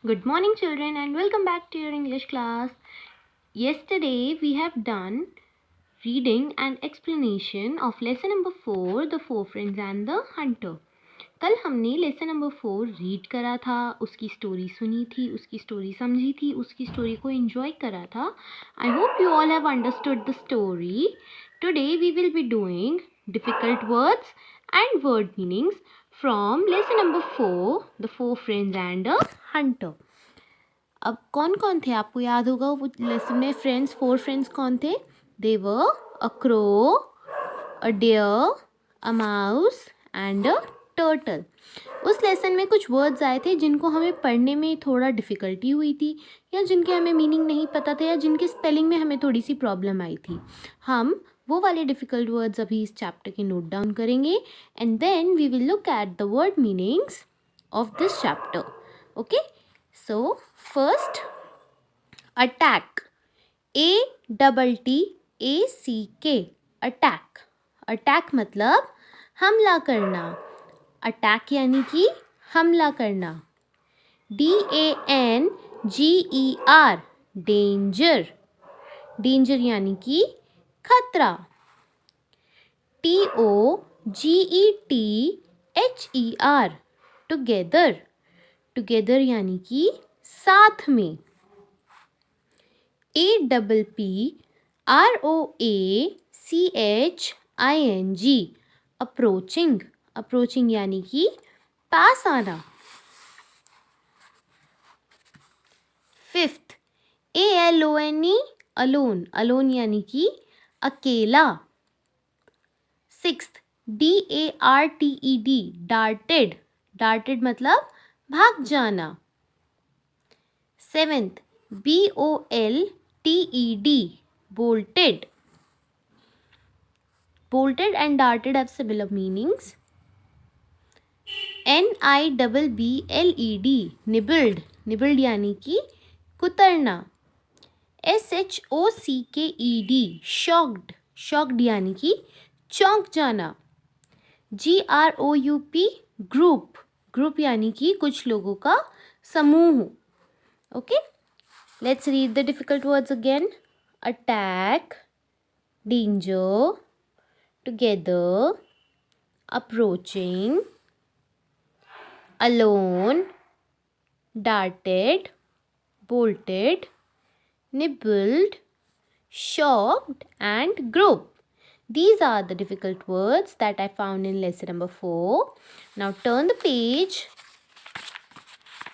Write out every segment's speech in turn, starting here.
Good morning, children, and welcome back to your English class. Yesterday, we have done reading and explanation of lesson number 4, The Four Friends and the Hunter. कल हमने lesson number 4 read करा था, उसकी story सुनी थी, उसकी story समझी थी, उसकी स्टोरी को एंजॉय करा था. I hope you all have understood the story. Today we will be doing difficult words and word meanings from lesson number 4, the four friends and a hunter. अब कौन कौन थे आपको याद होगा वो लेसन में फ्रेंड्स, फोर फ्रेंड्स कौन थे? They were a crow, a deer, a mouse and a turtle. उस लेसन में कुछ वर्ड्स आए थे जिनको हमें पढ़ने में थोड़ा डिफ़िकल्टी हुई थी, या जिनके हमें मीनिंग नहीं पता था, या जिनके स्पेलिंग में हमें थोड़ी सी प्रॉब्लम आई थी. हम वो वाले डिफ़िकल्ट वर्ड्स अभी इस चैप्टर के नोट डाउन करेंगे and then we will look at the word meanings of this chapter. Okay, so first, attack. ATTACK, attack. Attack मतलब हमला करना. अटैक यानी कि हमला करना. DANGER, danger. डेंजर यानी कि खतरा. TOGETHER, together. टुगेदर यानी कि साथ में. APPROACHING, approaching. अप्रोचिंग यानी कि पास आना. Fifth, ALONE, alone. अलोन यानी कि अकेला. Sixth, DARTED, darted. डार्टेड मतलब भाग जाना. Seventh, BOLTED, bolted. Bolted and darted have similar meanings. NIBBLED, nibbled. Nibbled यानी कि कुतरना. SHOCKED, shocked. Shocked यानी कि चौंक जाना. GROUP, group. Group यानी कि कुछ लोगों का समूह. Okay, let's read the difficult words again. Attack, danger, together, approaching, alone, darted, bolted, nibbled, shocked and group. These are the difficult words that I found in lesson number 4. Now turn the page,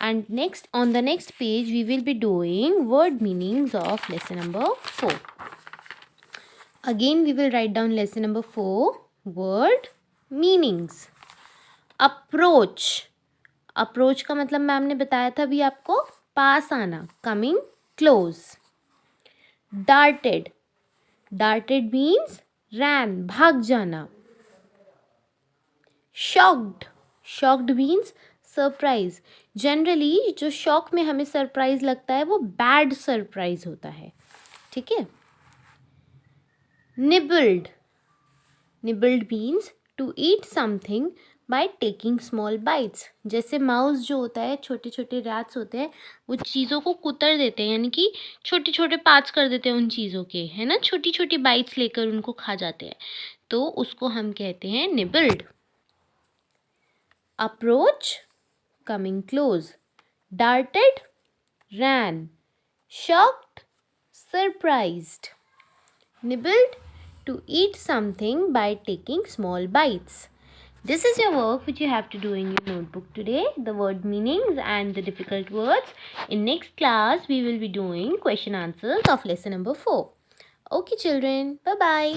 and on the next page we will be doing word meanings of lesson number 4. Again we will write down lesson number 4 word meanings. Approach. Approach का मतलब ma'am ने बताया था अभी आपको, पास आना, coming close. Darted. Darted means ran, भाग जाना. Shocked. Shocked means surprise. Generally जो शॉक में हमें सरप्राइज लगता है वो बैड सरप्राइज होता है. ठीक है. Nibbled. Nibbled means to eat something by taking small bites. जैसे माउस जो होता है, छोटे छोटे रैट्स होते हैं, वो चीज़ों को कुतर देते हैं, यानी कि छोटे छोटे पार्ट्स कर देते हैं उन चीज़ों के, है ना, छोटी छोटी बाइट्स लेकर उनको खा जाते हैं, तो उसको हम कहते हैं nibbled. Approach, coming close. Darted, ran. Shocked, surprised. Nibbled, to eat something by taking small bites. This is your work which you have to do in your notebook today, the word meanings and the difficult words. In next class, we will be doing question answers of lesson number 4. Okay children, bye-bye.